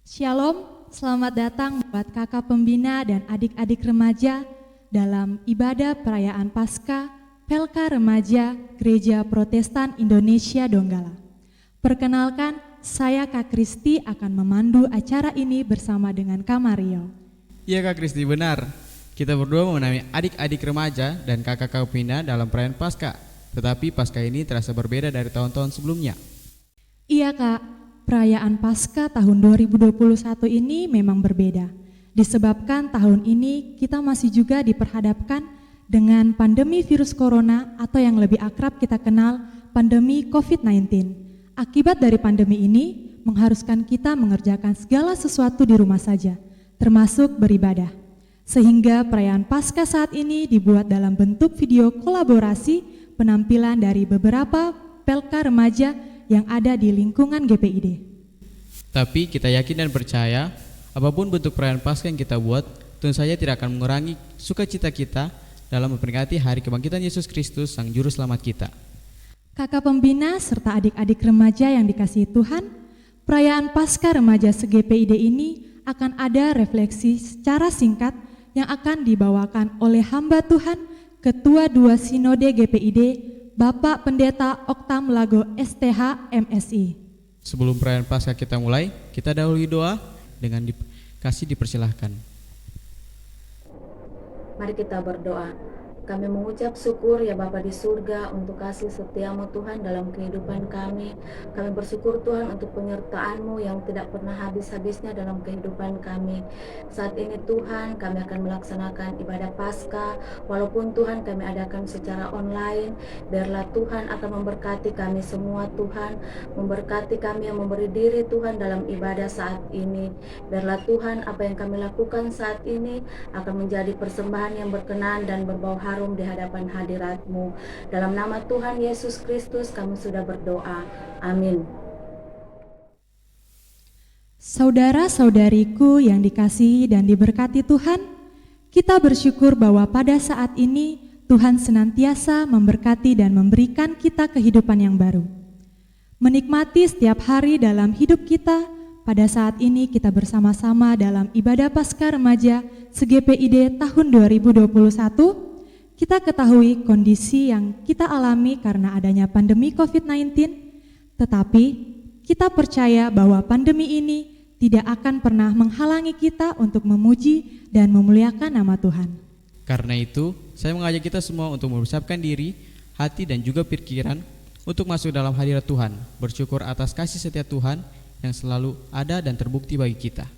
Shalom, selamat datang buat kakak pembina dan adik-adik remaja dalam ibadah perayaan Paskah Pelka Remaja Gereja Protestan Indonesia Donggala. Perkenalkan, saya Kak Kristi akan memandu acara ini bersama dengan Kak Mario. Iya Kak Kristi, benar. Kita berdua mengenai adik-adik remaja dan kakak-kakak pembina dalam perayaan Paskah. Tetapi Paskah ini terasa berbeda dari tahun-tahun sebelumnya. Iya Kak, perayaan Paskah tahun 2021 ini memang berbeda. Disebabkan tahun ini kita masih juga diperhadapkan dengan pandemi virus corona atau yang lebih akrab kita kenal pandemi COVID-19. Akibat dari pandemi ini mengharuskan kita mengerjakan segala sesuatu di rumah saja, termasuk beribadah. Sehingga perayaan Paskah saat ini dibuat dalam bentuk video kolaborasi penampilan dari beberapa pelka remaja yang ada di lingkungan GPID. Tapi kita yakin dan percaya, apapun bentuk perayaan Paskah yang kita buat, tentu saja tidak akan mengurangi sukacita kita dalam memperingati hari kebangkitan Yesus Kristus, Sang Juru Selamat kita. Kakak pembina serta adik-adik remaja yang dikasihi Tuhan, perayaan Paskah Remaja se-GPID ini akan ada refleksi secara singkat yang akan dibawakan oleh hamba Tuhan, Ketua 2 Sinode GPID, Bapak Pendeta Oktam Lago STH MSI. Sebelum perayaan Paskah kita mulai, kita dahului doa dengan dikasih dipersilahkan. Mari kita berdoa. Kami mengucap syukur ya Bapa di surga untuk kasih setiamu Tuhan dalam kehidupan kami. Kami bersyukur Tuhan untuk penyertaan-Mu yang tidak pernah habis-habisnya dalam kehidupan kami. Saat ini Tuhan kami akan melaksanakan ibadah Paskah. Walaupun Tuhan kami adakan secara online, biarlah Tuhan akan memberkati kami semua Tuhan. Memberkati kami yang memberi diri Tuhan dalam ibadah saat ini. Biarlah Tuhan apa yang kami lakukan saat ini akan menjadi persembahan yang berkenan dan berbau harum di hadapan hadirat-Mu. Dalam nama Tuhan Yesus Kristus kami sudah berdoa. Amin. Saudara-saudariku yang dikasihi dan diberkati Tuhan, kita bersyukur bahwa pada saat ini Tuhan senantiasa memberkati dan memberikan kita kehidupan yang baru. Menikmati setiap hari dalam hidup kita, pada saat ini kita bersama-sama dalam ibadah Paskah Remaja se-GPID tahun 2021. Kita ketahui kondisi yang kita alami karena adanya pandemi COVID-19, tetapi kita percaya bahwa pandemi ini tidak akan pernah menghalangi kita untuk memuji dan memuliakan nama Tuhan. Karena itu, saya mengajak kita semua untuk mempersiapkan diri, hati dan juga pikiran untuk masuk dalam hadirat Tuhan, bersyukur atas kasih setia Tuhan yang selalu ada dan terbukti bagi kita.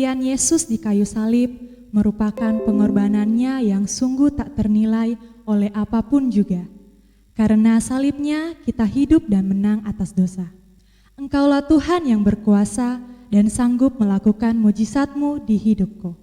kematian Yesus di kayu salib merupakan pengorbanannya yang sungguh tak ternilai oleh apapun juga. Karena salibnya kita hidup dan menang atas dosa. Engkaulah Tuhan yang berkuasa dan sanggup melakukan mujizat-Mu di hidupku.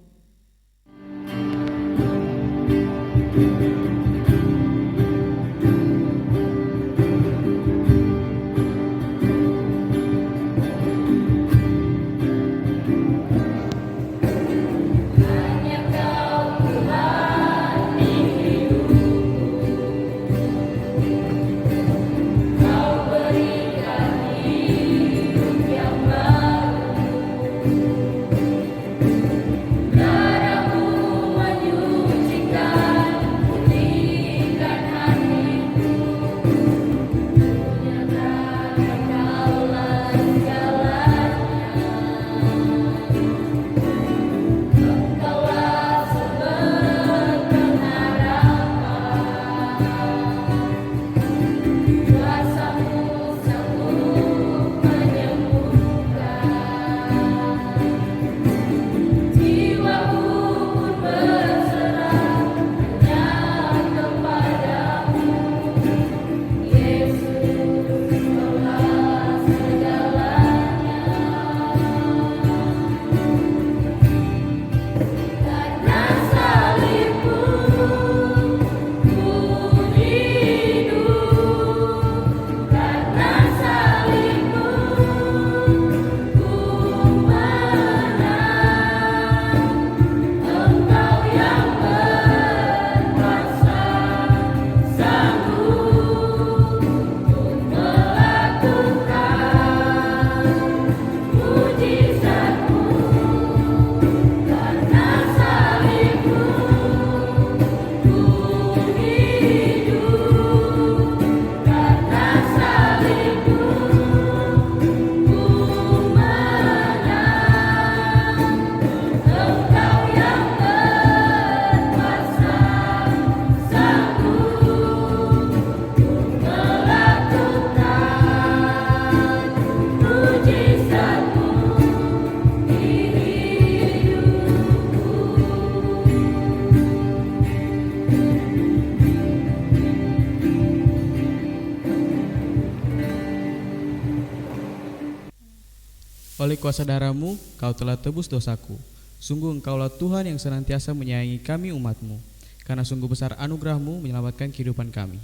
Oleh kuasa darah-Mu, Kau telah tebus dosaku. Sungguh Engkaulah Tuhan yang senantiasa menyayangi kami umat-Mu, karena sungguh besar anugerah-Mu menyelamatkan kehidupan kami.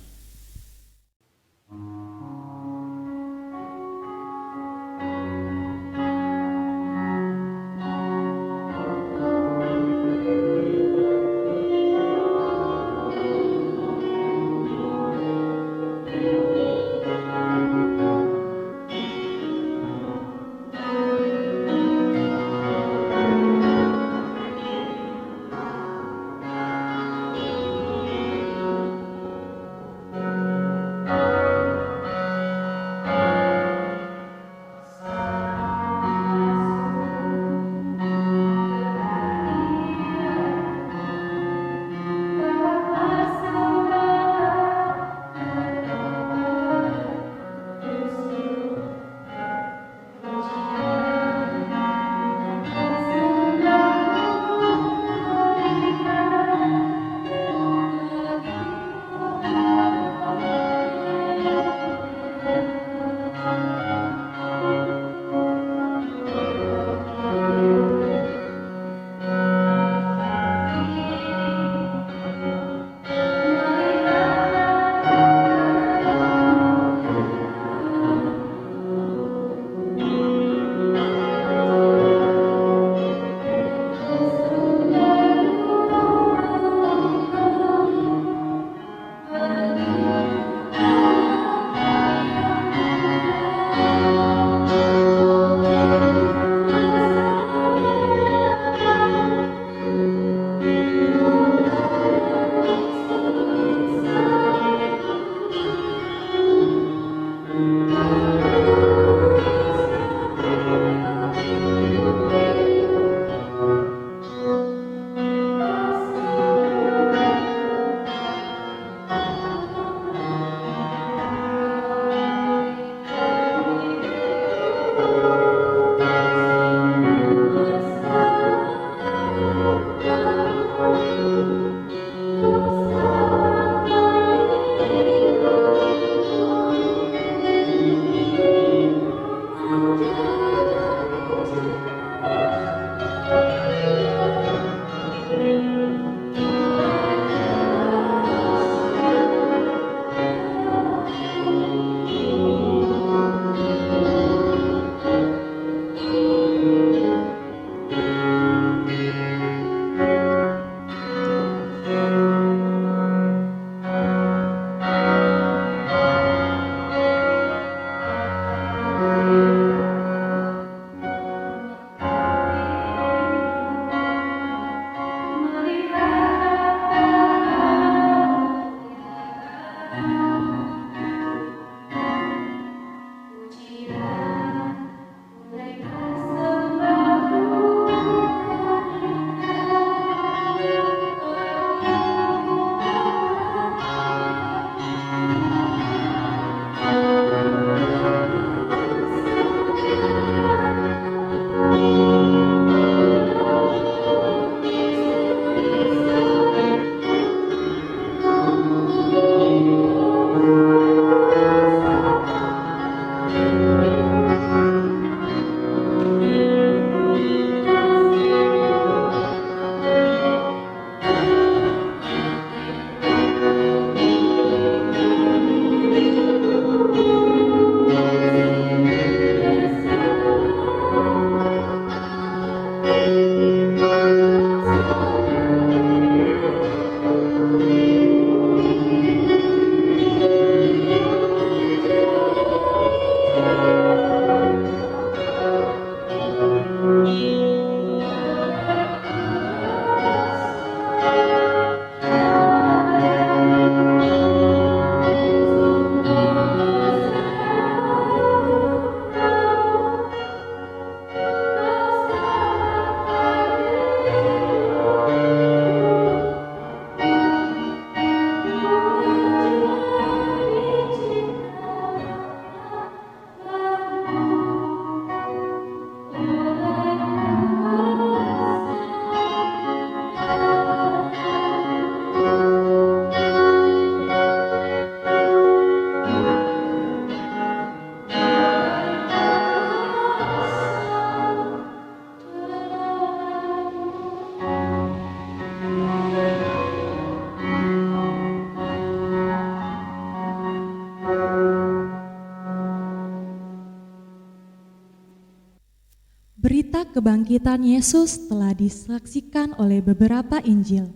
Berita kebangkitan Yesus telah disaksikan oleh beberapa Injil.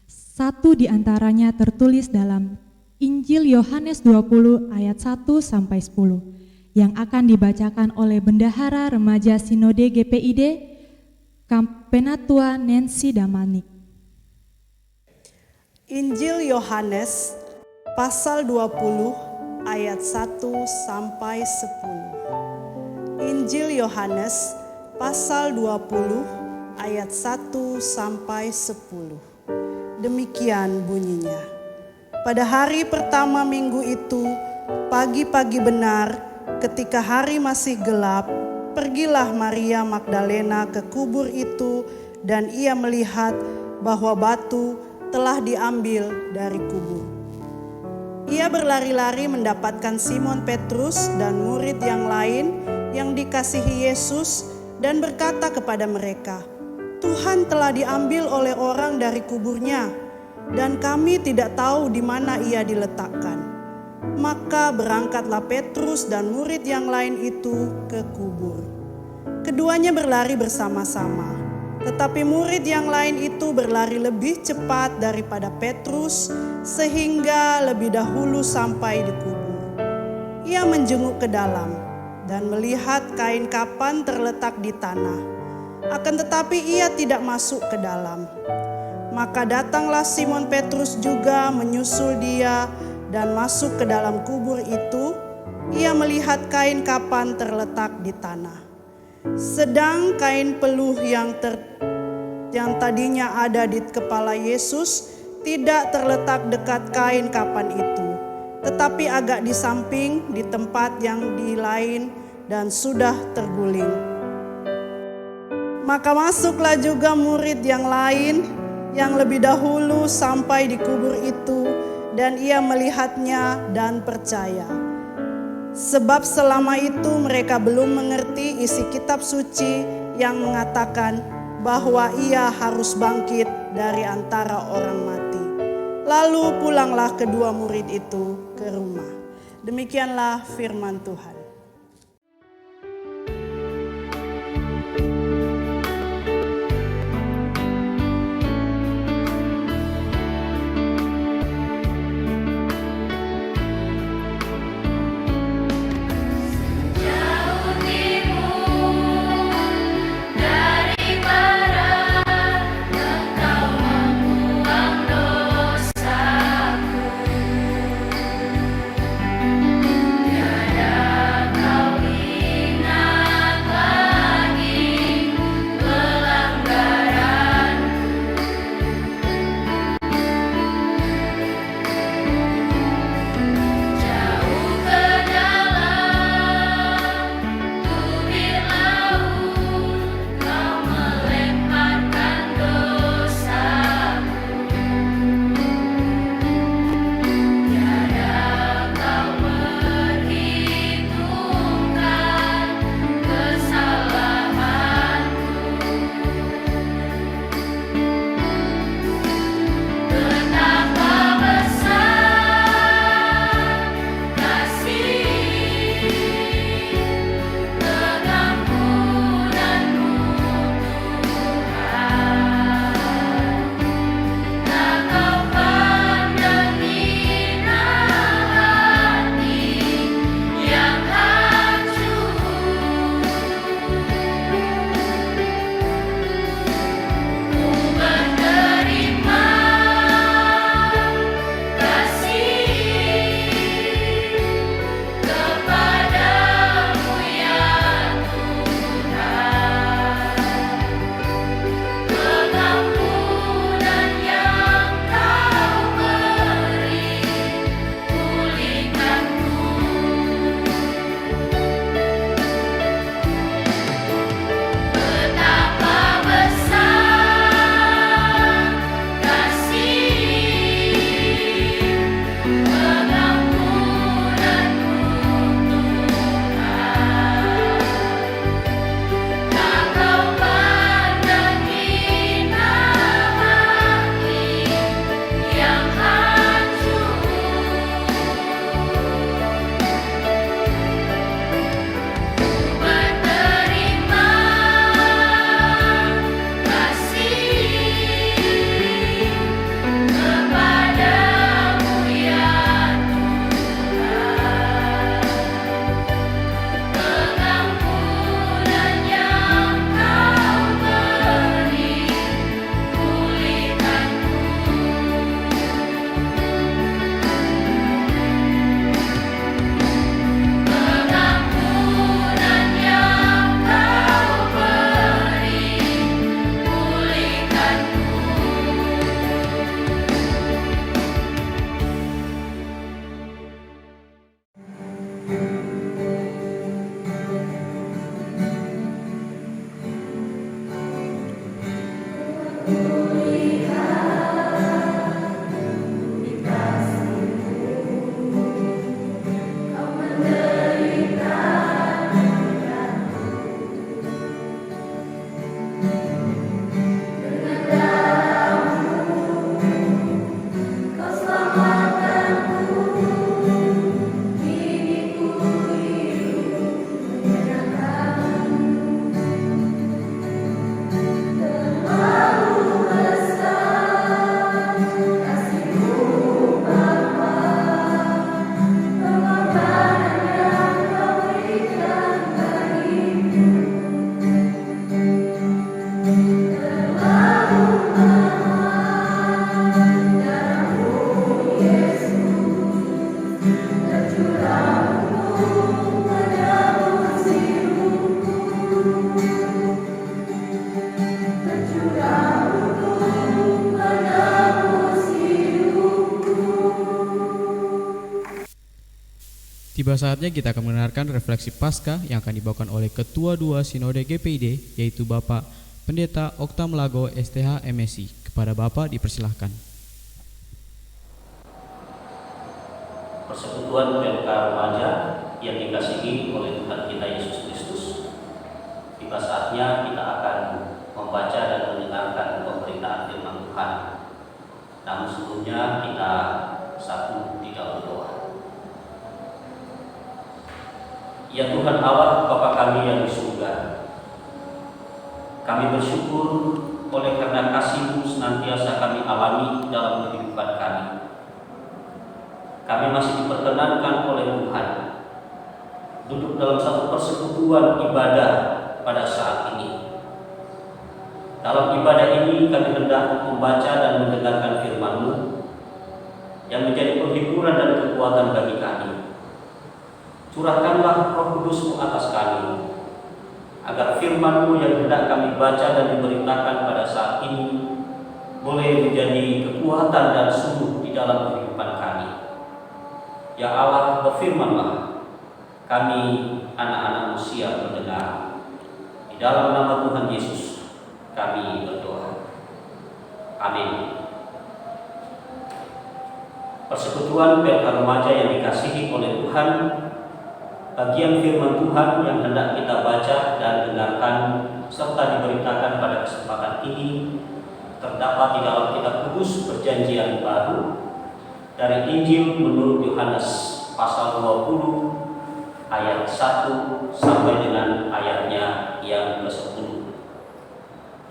Satu di antaranya tertulis dalam Injil Yohanes 20 ayat 1 sampai 10 yang akan dibacakan oleh Bendahara Remaja Sinode GPID Penatua Nancy Damanik. Injil Yohanes pasal 20 ayat 1 sampai 10. Injil Yohanes pasal 20 ayat 1 sampai 10. Demikian bunyinya. Pada hari pertama minggu itu, pagi-pagi benar, ketika hari masih gelap, pergilah Maria Magdalena ke kubur itu dan ia melihat bahwa batu telah diambil dari kubur. Ia berlari-lari mendapatkan Simon Petrus dan murid yang lain yang dikasihi Yesus dan berkata kepada mereka, "Tuhan telah diambil oleh orang dari kuburnya dan kami tidak tahu di mana ia diletakkan." Maka berangkatlah Petrus dan murid yang lain itu ke kubur. Keduanya berlari bersama-sama. Tetapi murid yang lain itu berlari lebih cepat daripada Petrus sehingga lebih dahulu sampai di kubur. Ia menjenguk ke dalam dan melihat kain kapan terletak di tanah. Akan tetapi ia tidak masuk ke dalam. Maka datanglah Simon Petrus juga menyusul dia dan masuk ke dalam kubur itu. Ia melihat kain kapan terletak di tanah. Sedang kain peluh yang tadinya ada di kepala Yesus tidak terletak dekat kain kapan itu, tetapi agak di samping di tempat yang di lain dan sudah terguling. Maka masuklah juga murid yang lain yang lebih dahulu sampai di kubur itu dan ia melihatnya dan percaya. Sebab selama itu mereka belum mengerti isi kitab suci yang mengatakan bahwa ia harus bangkit dari antara orang mati. Lalu pulanglah kedua murid itu ke rumah. Demikianlah firman Tuhan. Tiada Tiba saatnya kita akan mendengarkan refleksi Paskah yang akan dibawakan oleh Ketua 2 Sinode GPID, yaitu Bapak Pendeta Okta Melago STH MSI. Kepada Bapak dipersilahkan. Persekutuan PMK Remaja yang dikasihi oleh Tuhan kita Yesus Kristus, tiba saatnya kita akan membaca dan mendengarkan pemberitaan firman Tuhan. Namun sebelumnya kita satu di dalam doa. Ya Tuhan Allah, Bapa kami yang di surga, kami bersyukur oleh karena kasih-Mu senantiasa kami alami dalam kehidupan kami. Kami masih diperkenankan oleh Tuhan duduk dalam satu persekutuan ibadah pada saat ini. Dalam ibadah ini kami hendak membaca dan mendengarkan firman-Mu yang menjadi penghiburan dan kekuatan bagi kami. Curahkanlah Roh Kudus-Mu atas kami, agar firman-Mu yang hendak kami baca dan diberitakan pada saat ini boleh menjadi kekuatan dan sungguh di dalam kehidupan kami. Ya Allah, berfirman-Lah, kami anak-anak-Mu siap mendengar. Di dalam nama Tuhan Yesus kami berdoa. Amin. Persekutuan PMK Remaja yang dikasihi oleh Tuhan, bagian firman Tuhan yang hendak kita baca dan dengarkan serta diberitakan pada kesempatan ini terdapat di dalam Kitab Kudus Perjanjian Baru dari Injil menurut Yohanes pasal 20 ayat 1 sampai dengan ayatnya yang ke-10.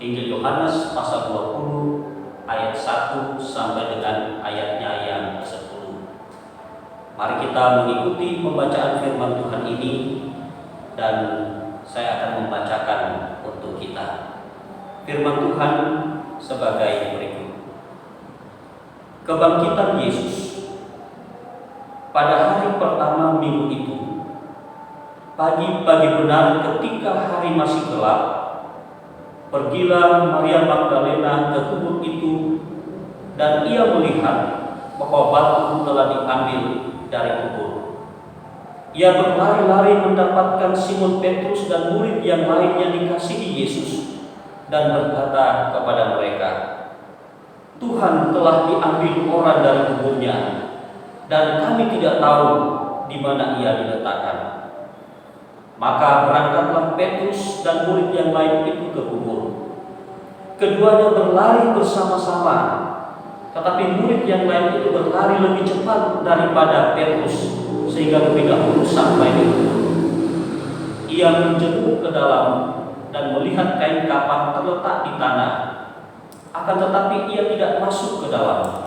Injil Yohanes pasal 20 ayat 1 sampai dengan ayatnya yang ke-10. Mari kita mengikuti pembacaan firman Tuhan ini dan saya akan membacakan untuk kita. Firman Tuhan sebagai berikut. Kebangkitan Yesus. Pada hari pertama minggu itu, pagi-pagi benar ketika hari masih gelap, pergilah Maria Magdalena ke kubur itu dan ia melihat bahwa batu telah diambil dari kubur. Ia berlari-lari mendapatkan Simon Petrus dan murid yang lain yang dikasihi Yesus dan berkata kepada mereka, Tuhan telah diambil orang dari kuburnya dan kami tidak tahu di mana ia diletakkan. Maka berangkatlah Petrus dan murid yang lain itu ke kubur. Keduanya berlari bersama-sama, tetapi murid yang lain itu berlari lebih cepat daripada Petrus sehingga lebih dahulu sampai di kubur. Ia menjenguk ke dalam dan melihat kain kafan terletak di tanah, akan tetapi ia tidak masuk ke dalam.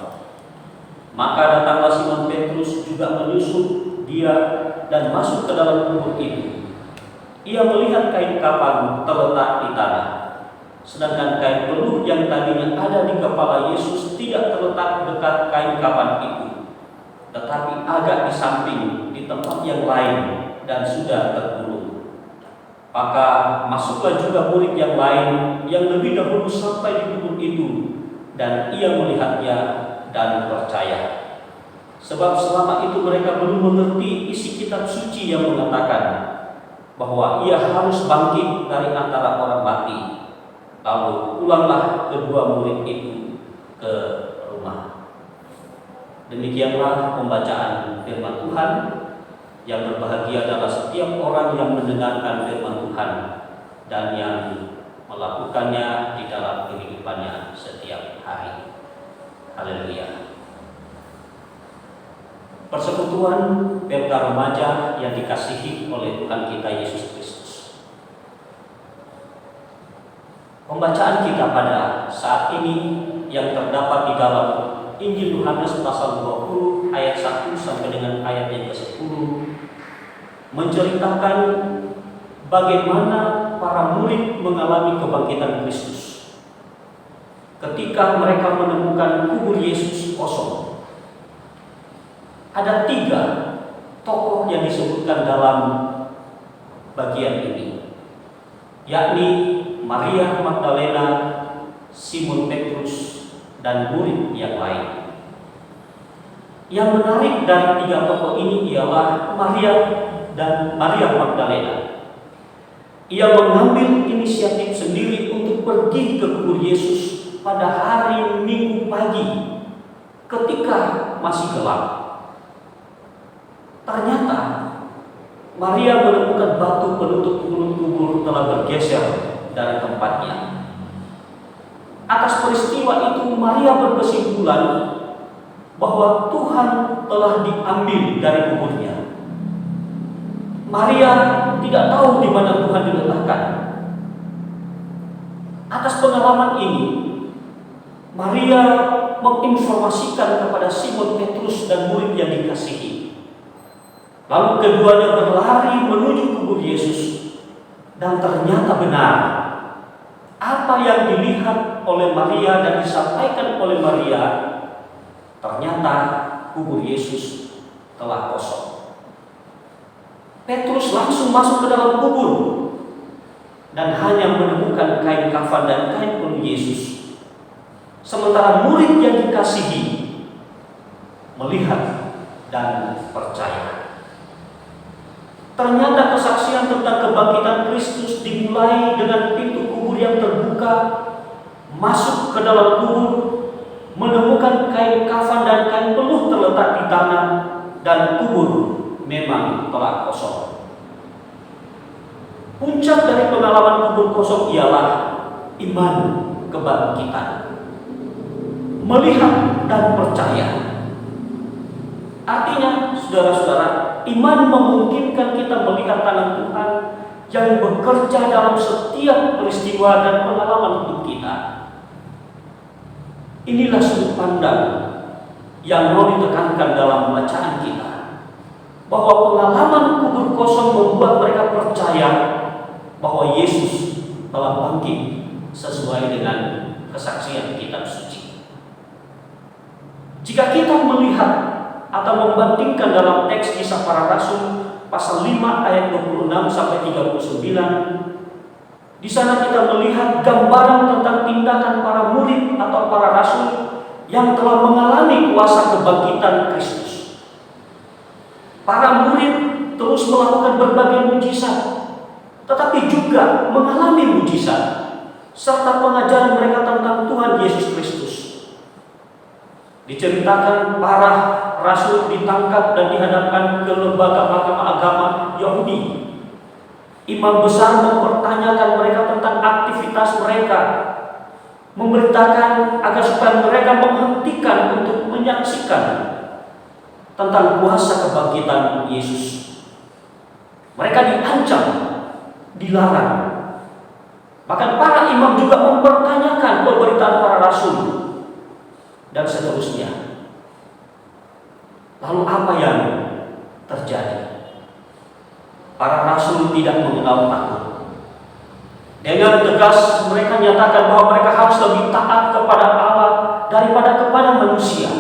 Maka datanglah Simon Petrus juga menyusul dia dan masuk ke dalam kubur itu. Ia melihat kain kafan terletak di tanah, sedangkan kain peluh yang tadinya ada di kepala Yesus tidak terletak dekat kain kafan itu, tetapi agak di samping di tempat yang lain dan sudah tergulung. Maka masuklah juga murid yang lain yang lebih dahulu sampai di kubur itu, dan ia melihatnya dan percaya. Sebab selama itu mereka belum mengerti isi kitab suci yang mengatakan bahwa ia harus bangkit dari antara orang mati. Lalu pulanglah kedua murid itu ke rumah. Demikianlah pembacaan firman Tuhan. Yang berbahagia adalah setiap orang yang mendengarkan firman Tuhan dan yang melakukannya di dalam kehidupannya setiap hari. Haleluya. Persekutuan PMK Remaja yang dikasihi oleh Tuhan kita Yesus Kristus. Pembacaan kita pada saat ini yang terdapat di dalam Injil Yohanes pasal 20 ayat 1 sampai dengan ayat yang ke-10 menceritakan bagaimana para murid mengalami kebangkitan Kristus ketika mereka menemukan kubur Yesus kosong. Ada 3 tokoh yang disebutkan dalam bagian ini, yakni Maria Magdalena, Simon Petrus, dan murid yang lain. Yang menarik dari tiga tokoh ini ialah Maria dan Maria Magdalena. Ia mengambil inisiatif sendiri untuk pergi ke kubur Yesus pada hari Minggu pagi ketika masih gelap. Ternyata Maria menemukan batu penutup mulut kubur telah bergeser dari tempatnya. Atas peristiwa itu Maria berkesimpulan bahwa Tuhan telah diambil dari kuburnya. Maria tidak tahu di mana Tuhan diletakkan. Atas pengalaman ini, Maria menginformasikan kepada Simon Petrus dan murid yang dikasihi. Lalu keduanya berlari menuju kubur Yesus, dan ternyata benar apa yang dilihat oleh Maria dan disampaikan oleh Maria. Ternyata kubur Yesus telah kosong. Petrus langsung masuk ke dalam kubur dan hanya menemukan kain kafan dan kain penuh Yesus. Sementara murid yang dikasihi melihat dan percaya. Ternyata kesaksian tentang kebangkitan Kristus dimulai dengan pintu kubur yang terbuka, masuk ke dalam kubur, menemukan kain kafan dan kain peluh terletak di tanah, dan kubur memang telah kosong. Puncak dari pengalaman kubur kosong ialah iman kebangkitan. Melihat dan percaya. Artinya, saudara-saudara, iman memungkinkan kita melihat tangan Tuhan yang bekerja dalam setiap peristiwa dan pengalaman hidup kita. Inilah sudut pandang yang mau ditekankan dalam bacaan kita, bahwa pengalaman kubur kosong membuat mereka percaya bahwa Yesus telah bangkit sesuai dengan kesaksian kitab suci. Jika kita melihat atau membandingkan dalam teks Kisah Para Rasul pasal 5 ayat 26 sampai 39, di sana kita melihat gambaran tentang tindakan para murid atau para rasul yang telah mengalami kuasa kebangkitan Kristus. Para murid terus melakukan berbagai mujizat, tetapi juga mengalami mujizat serta pengajaran mereka tentang Tuhan Yesus Kristus. Diceritakan para rasul ditangkap dan dihadapkan ke lembaga mahkamah agama Yahudi. Imam besar mempertanyakan mereka tentang aktivitas mereka, memberitakan agar supaya mereka menghentikan untuk menyaksikan tentang kuasa kebangkitan Yesus. Mereka diancam, dilarang. Bahkan para imam juga mempertanyakan pemberitaan para rasul dan seterusnya. Lalu apa yang terjadi? Para rasul tidak mengenal takut. Dengan tegas mereka nyatakan bahwa mereka harus lebih taat kepada Allah daripada kepada manusia.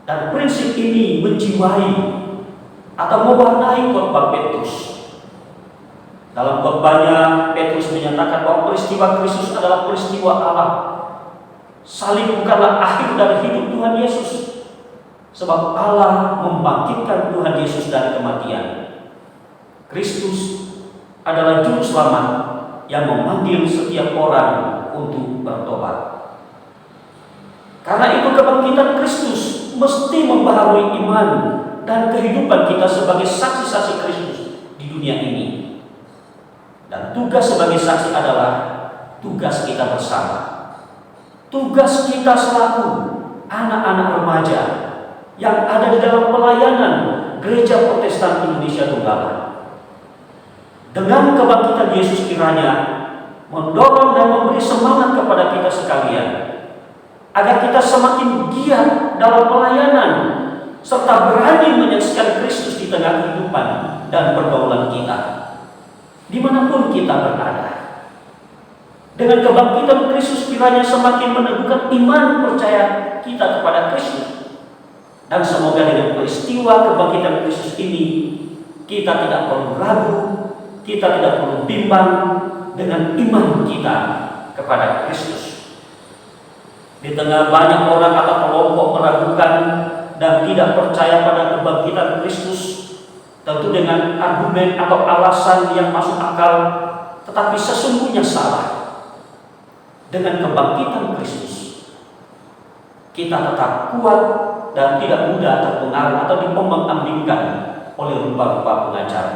Dan prinsip ini menjiwai atau mewarnai khotbah Petrus. Dalam khotbahnya, Petrus menyatakan bahwa peristiwa Kristus adalah peristiwa Allah. Salib bukanlah akhir dari hidup Tuhan Yesus, sebab Allah membangkitkan Tuhan Yesus dari kematian. Kristus adalah juru selamat yang memanggil setiap orang untuk bertobat. Karena itu kebangkitan Kristus mesti membaharui iman dan kehidupan kita sebagai saksi-saksi Kristus di dunia ini. Dan tugas sebagai saksi adalah tugas kita bersama. Tugas kita selaku anak-anak remaja yang ada di dalam pelayanan Gereja Protestan Indonesia Donggala. Dengan kebangkitan Yesus kiranya mendorong dan memberi semangat kepada kita sekalian, agar kita semakin giat dalam pelayanan serta berani menyaksikan Kristus di tengah kehidupan dan pergaulan kita, dimanapun kita berada. Dengan kebangkitan Kristus kiranya semakin meneguhkan iman percaya kita kepada Kristus. Dan semoga dengan peristiwa kebangkitan Kristus ini, kita tidak perlu ragu, kita tidak perlu bimbang dengan iman kita kepada Kristus. Di tengah banyak orang atau kelompok meragukan dan tidak percaya pada kebangkitan Kristus, tentu dengan argumen atau alasan yang masuk akal, tetapi sesungguhnya salah. Dengan kebangkitan Kristus, kita tetap kuat dan tidak mudah terpengaruh atau diombang-ambingkan oleh rupa-rupa pengajar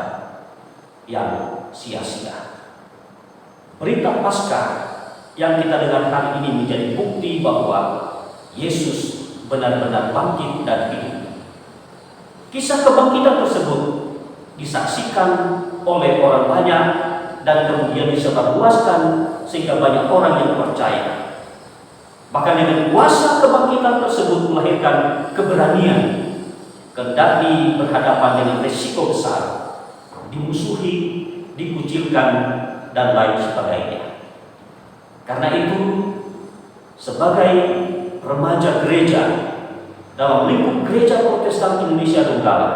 yang sia-sia. Berita Paskah yang kita dengar hari ini menjadi bukti bahwa Yesus benar-benar bangkit dan hidup. Kisah kebangkitan tersebut disaksikan oleh orang banyak dan kemudian disebarluaskan sehingga banyak orang yang percaya. Bahkan dengan kuasa kebangkitan tersebut melahirkan keberanian, kendati berhadapan dengan risiko besar, dimusuhi, dikucilkan, dan lain sebagainya. Karena itu, sebagai remaja gereja dalam lingkup Gereja Protestan Indonesia Donggala,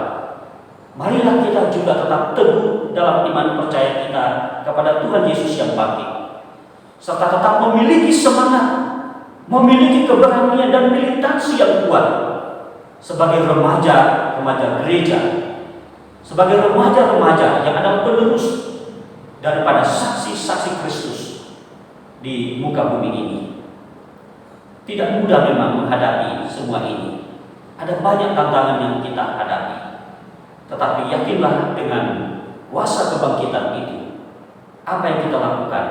marilah kita juga tetap teguh dalam iman percaya kita kepada Tuhan Yesus yang bangkit, serta tetap memiliki semangat, memiliki keberanian dan militansi yang kuat sebagai remaja gereja, sebagai remaja-remaja yang adalah penerus daripada saksi-saksi Kristus di muka bumi ini. Tidak mudah memang menghadapi semua ini. Ada banyak tantangan yang kita hadapi. Tetapi yakinlah dengan kuasa kebangkitan itu, apa yang kita lakukan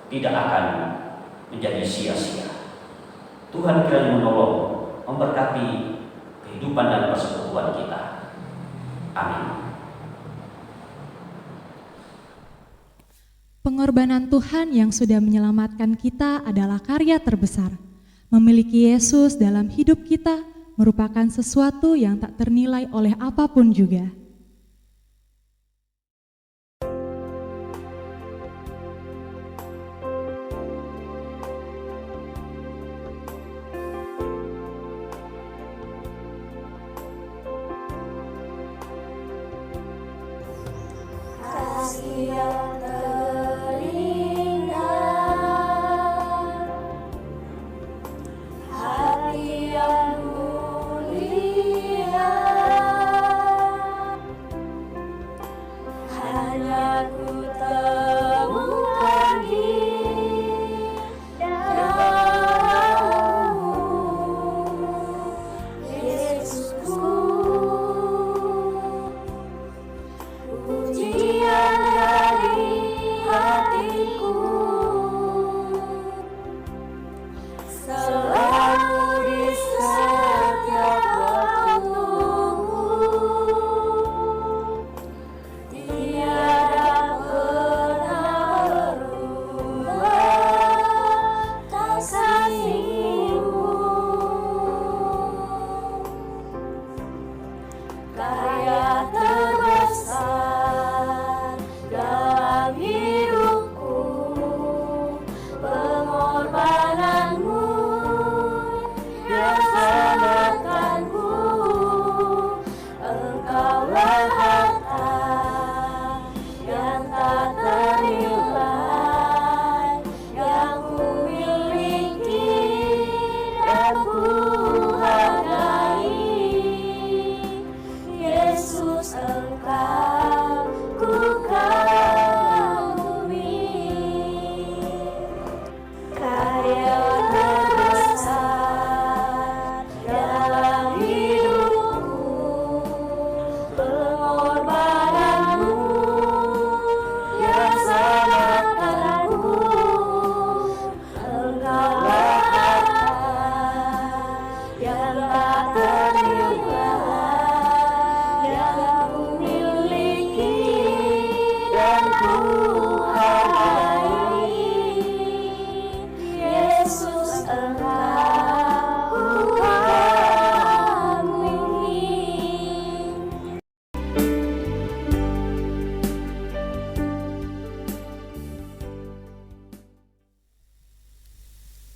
tidak akan menjadi sia-sia. Tuhan kiranya menolong, memberkati kehidupan dan persekutuan kita. Amin. Pengorbanan Tuhan yang sudah menyelamatkan kita adalah karya terbesar. Memiliki Yesus dalam hidup kita merupakan sesuatu yang tak ternilai oleh apapun juga.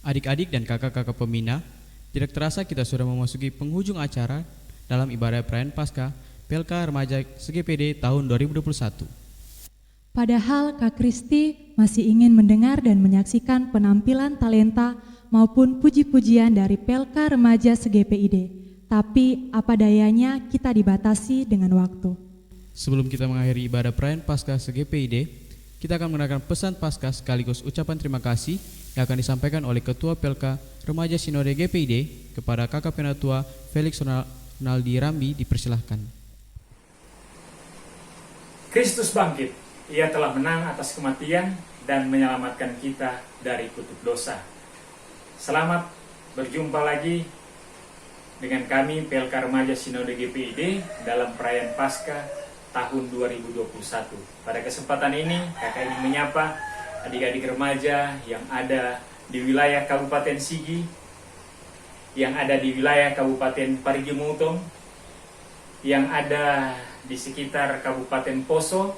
Adik-adik dan kakak-kakak pembina, tidak terasa kita sudah memasuki penghujung acara dalam ibadah perayaan Paskah PLK Remaja SGPD tahun 2021. Padahal Kak Kristi masih ingin mendengar dan menyaksikan penampilan talenta maupun puji-pujian dari PLK Remaja SGPID. tapi apa dayanya kita dibatasi dengan waktu. Sebelum kita mengakhiri ibadah perayaan Paskah se-GPID, kita akan mendengarkan pesan Paskah sekaligus ucapan terima kasih yang akan disampaikan oleh Ketua PLK Remaja Sinode GPID kepada Kakak Penatua Felix Ronaldi Rambi. Dipersilahkan. Kristus bangkit, Ia telah menang atas kematian dan menyelamatkan kita dari kutuk dosa. Selamat berjumpa lagi dengan kami PLK Remaja Sinode GPID dalam perayaan Paskah tahun 2021. Pada kesempatan ini, kakak ingin menyapa adik-adik remaja yang ada di wilayah Kabupaten Sigi, yang ada di wilayah Kabupaten Parigi Mutong, yang ada di sekitar Kabupaten Poso,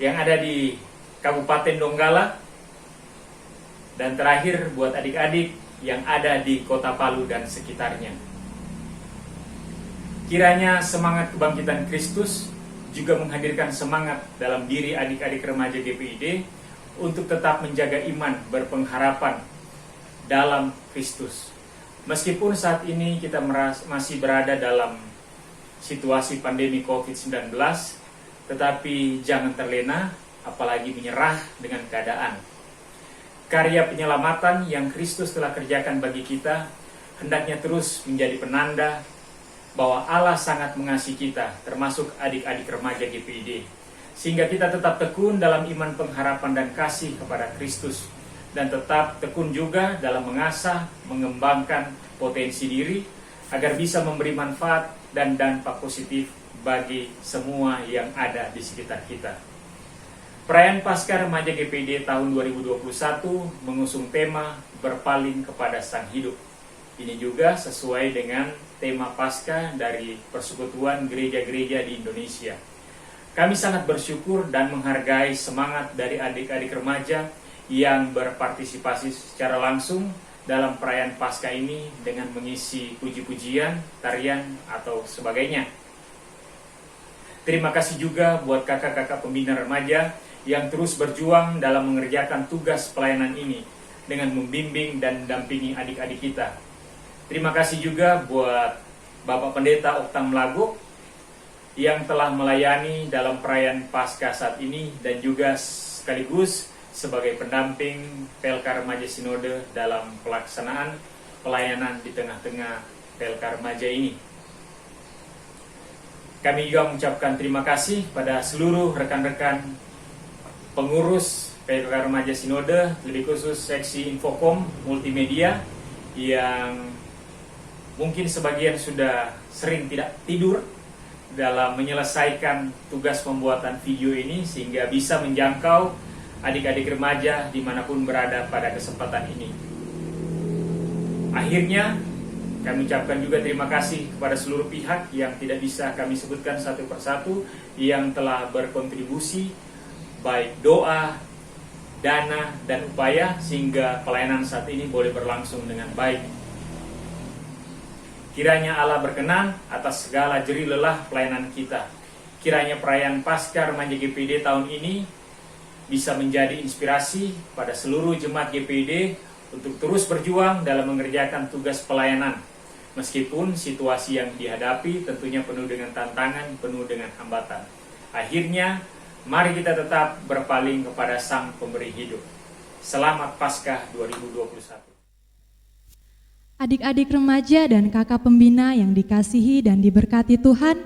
yang ada di Kabupaten Donggala, dan terakhir buat adik-adik yang ada di Kota Palu dan sekitarnya. Kiranya semangat kebangkitan Kristus juga menghadirkan semangat dalam diri adik-adik remaja GPID untuk tetap menjaga iman berpengharapan dalam Kristus. Meskipun saat ini kita masih berada dalam situasi pandemi COVID-19, tetapi jangan terlena, apalagi menyerah dengan keadaan. Karya penyelamatan yang Kristus telah kerjakan bagi kita hendaknya terus menjadi penanda bahwa Allah sangat mengasihi kita, termasuk adik-adik remaja GPID, sehingga kita tetap tekun dalam iman pengharapan dan kasih kepada Kristus, dan tetap tekun juga dalam mengasah, mengembangkan potensi diri, agar bisa memberi manfaat dan dampak positif bagi semua yang ada di sekitar kita. Perayaan Paskah Remaja GPID tahun 2021 mengusung tema berpaling kepada Sang Hidup. Ini juga sesuai dengan tema Paskah dari Persekutuan Gereja-Gereja di Indonesia. Kami sangat bersyukur dan menghargai semangat dari adik-adik remaja yang berpartisipasi secara langsung dalam perayaan Paskah ini dengan mengisi puji-pujian, tarian, atau sebagainya. Terima kasih juga buat kakak-kakak pembina remaja yang terus berjuang dalam mengerjakan tugas pelayanan ini dengan membimbing dan mendampingi adik-adik kita. Terima kasih juga buat Bapak Pendeta Oktam Lago yang telah melayani dalam perayaan Paskah saat ini dan juga sekaligus sebagai pendamping PLK Remaja Sinode dalam pelaksanaan pelayanan di tengah-tengah PLK Remaja ini. Kami juga mengucapkan terima kasih pada seluruh rekan-rekan pengurus PLK Remaja Sinode, lebih khusus seksi Infokom Multimedia yang mungkin sebagian sudah sering tidak tidur dalam menyelesaikan tugas pembuatan video ini sehingga bisa menjangkau adik-adik remaja dimanapun berada pada kesempatan ini. Akhirnya kami ucapkan juga terima kasih kepada seluruh pihak yang tidak bisa kami sebutkan satu persatu yang telah berkontribusi baik doa, dana, dan upaya sehingga pelayanan saat ini boleh berlangsung dengan baik. Kiranya Allah berkenan atas segala jerih lelah pelayanan kita. Kiranya perayaan Paskah Remaja GPID tahun ini bisa menjadi inspirasi pada seluruh jemaat GPID untuk terus berjuang dalam mengerjakan tugas pelayanan. Meskipun situasi yang dihadapi tentunya penuh dengan tantangan, penuh dengan hambatan. Akhirnya, mari kita tetap berpaling kepada Sang Pemberi Hidup. Selamat Paskah 2021. Adik-adik remaja dan kakak pembina yang dikasihi dan diberkati Tuhan,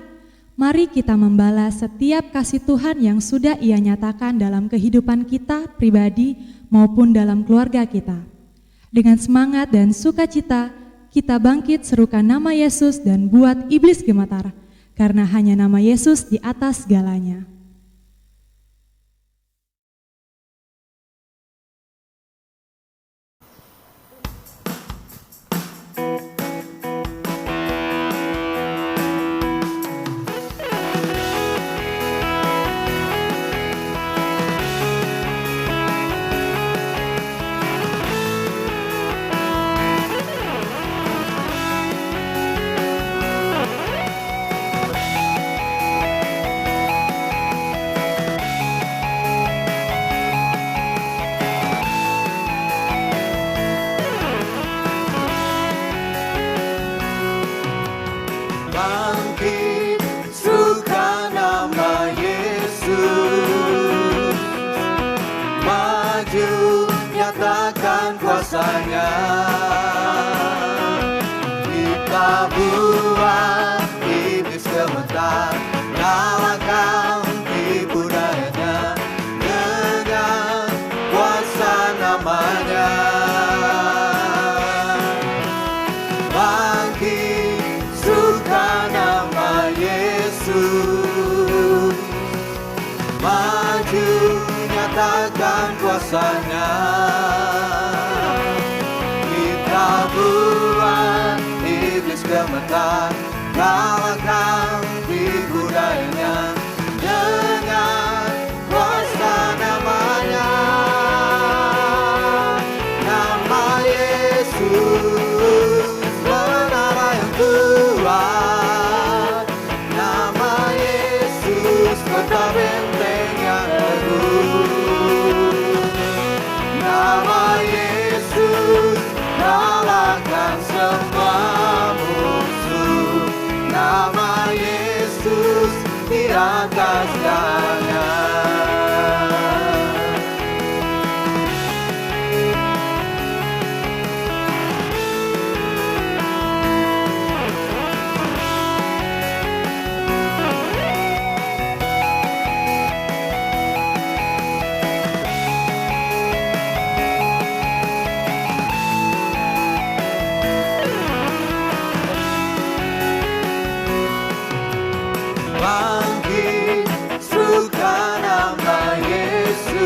mari kita membalas setiap kasih Tuhan yang sudah Ia nyatakan dalam kehidupan kita pribadi maupun dalam keluarga kita. Dengan semangat dan sukacita, kita bangkit serukan nama Yesus dan buat iblis gemetar, karena hanya nama Yesus di atas segalanya. kuasanya. Kita buat iblis gemetar, nyalakan tipu dayanya dengan kuasa namanya. Bangkit suka nama Yesus, maju nyatakan kuasanya. Kita buat iblis gemetar, kalahkan tipu dayanya dengan kuasa namanya. Nama Yesus menara yang kuat, nama Yesus kota benteng yang teguh. Nama Yesus kalahkan semua musuh. Nama Yesus di atas segalanya. Bangkit suka nama Yesus,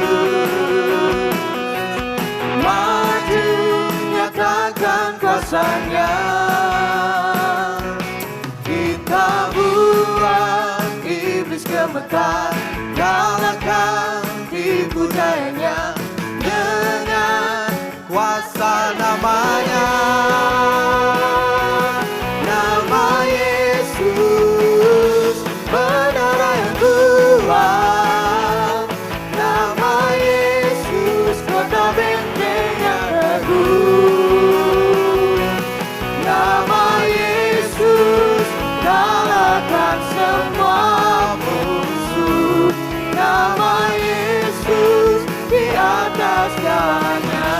maju nyatakan kuasanya. Kita buat iblis gemetar, kalahkan tipu dayanya dengan kuasa namanya. Nama Yesus menara yang kuat, nama Yesus kota benteng yang teguh. Nama Yesus kalahkan semua musuh. Nama Yesus di atas segalanya.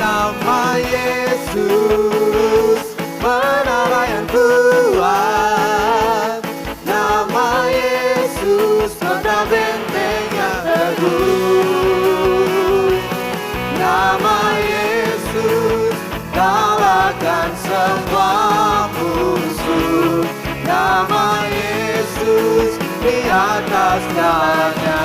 Nama Yesus menara yang kuat, nama Yesus kota benteng yang teguh. Nama Yesus kalahkan semua musuh. Nama Yesus di atas segalanya.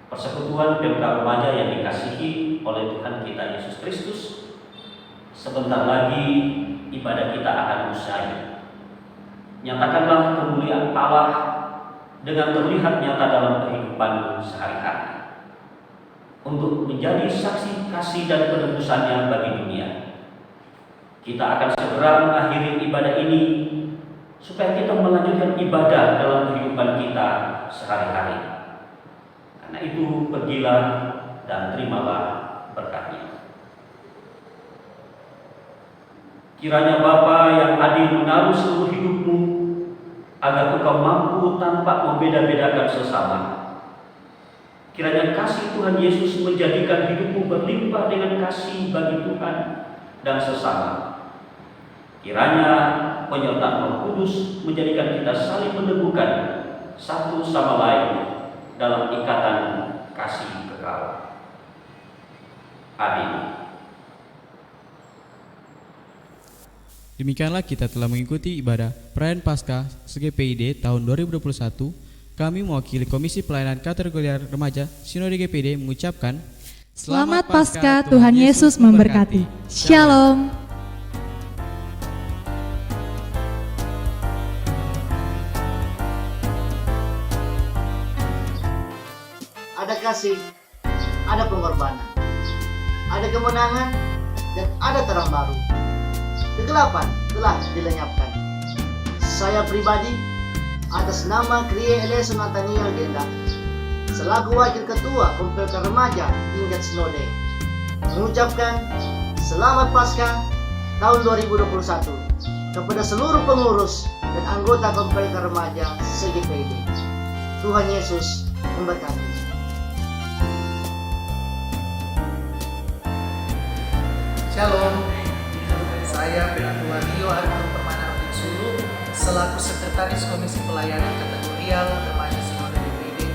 Persekutuan Pemda Remaja yang dikasihi oleh Tuhan kita Yesus Kristus, sebentar lagi ibadah kita akan usai. Nyatakanlah kemuliaan Allah dengan terlihat nyata dalam kehidupan sehari-hari, untuk menjadi saksi kasih dan penebusannya bagi dunia. Kita akan segera mengakhiri ibadah ini supaya kita melanjutkan ibadah dalam kehidupan kita sehari-hari. Karena itu pergilah dan terimalah berkatnya. Kiranya Bapa yang adil menaruh seluruh hidupmu, agar engkau mampu tanpa membeda-bedakan sesama. Kiranya kasih Tuhan Yesus menjadikan hidupmu berlimpah dengan kasih bagi Tuhan dan sesama. Kiranya penyertaan Roh Kudus menjadikan kita saling meneguhkan satu sama lain dalam ikatan kasih kekal. Amin. Demikianlah kita telah mengikuti ibadah perayaan Paskah SGPID tahun 2021. Kami mewakili Komisi Pelayanan Kategori Remaja Sinode GPID mengucapkan Selamat Paskah, Tuhan Yesus memberkati. Shalom. Ada kasih, ada pengorbanan, ada kemenangan, dan ada terang baru. Kegelapan telah dilenyapkan. Saya pribadi, atas nama Krie Eleison Nathaniel Genda, selaku Wakil Ketua Kompelkan Remaja Tingkat Sinode, mengucapkan Selamat Paskah tahun 2021. kepada seluruh pengurus dan anggota Komplek Remaja CGPID. Tuhan Yesus memberkati. Shalom, saya Ketua Rio Argo Permana Sulu selaku Sekretaris Komisi Pelayanan Kategorial Remaja Sinode DPID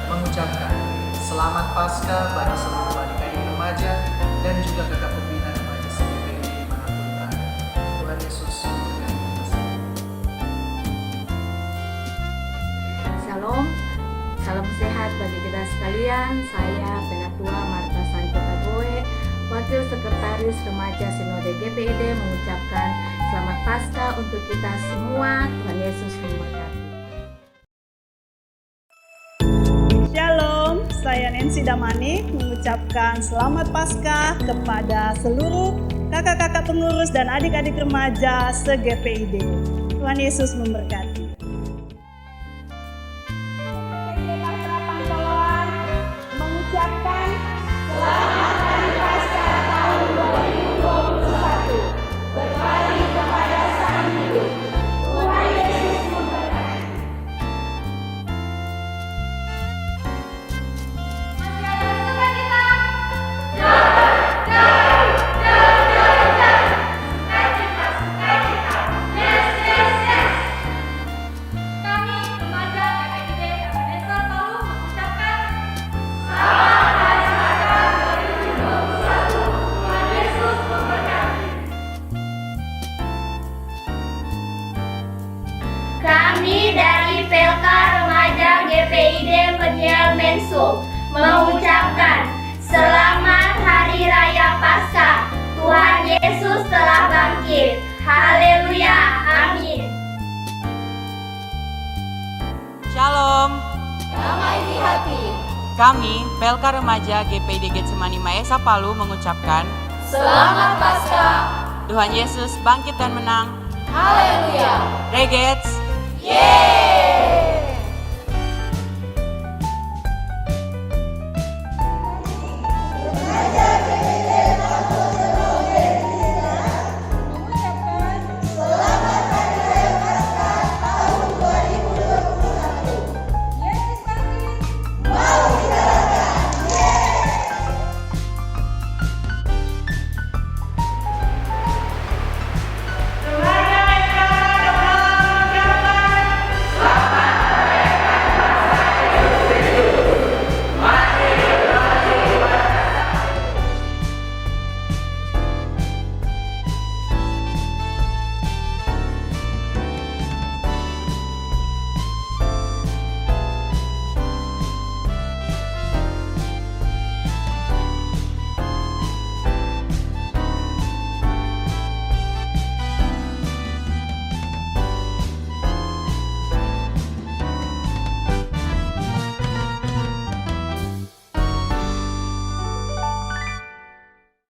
mengucapkan Selamat Paskah bagi seluruh adik-adik remaja dan juga kakak pembina remaja CGPID dimanapun berada. Tuhan Yesus memberkati. Shalom, salam sehat bagi kita sekalian. Saya Penatua Marta Sancho Tagoe, Wakil Sekretaris Remaja Sinode GPID mengucapkan Selamat Paskah untuk kita semua. Tuhan Yesus memberkati. Shalom, saya Nancy Damanik mengucapkan Selamat Paskah kepada seluruh kakak-kakak pengurus dan adik-adik remaja se-GPID. Tuhan Yesus memberkati. Mengucapkan Selamat Hari Paskah tahun 2021 berbalik kepada Sang Hidup. Tuhan Yesus memberkati. Kami dari PLK Remaja GPID Medial Mensum mengucapkan Selamat Hari Raya Paskah. Tuhan Yesus telah bangkit. Haleluya. Amin. Shalom. Damai di hati. Kami, PLK Remaja GPID Getsemani Maesa Palu mengucapkan Selamat Paskah. Tuhan Yesus bangkit dan menang. Haleluya. Regets. Yeay.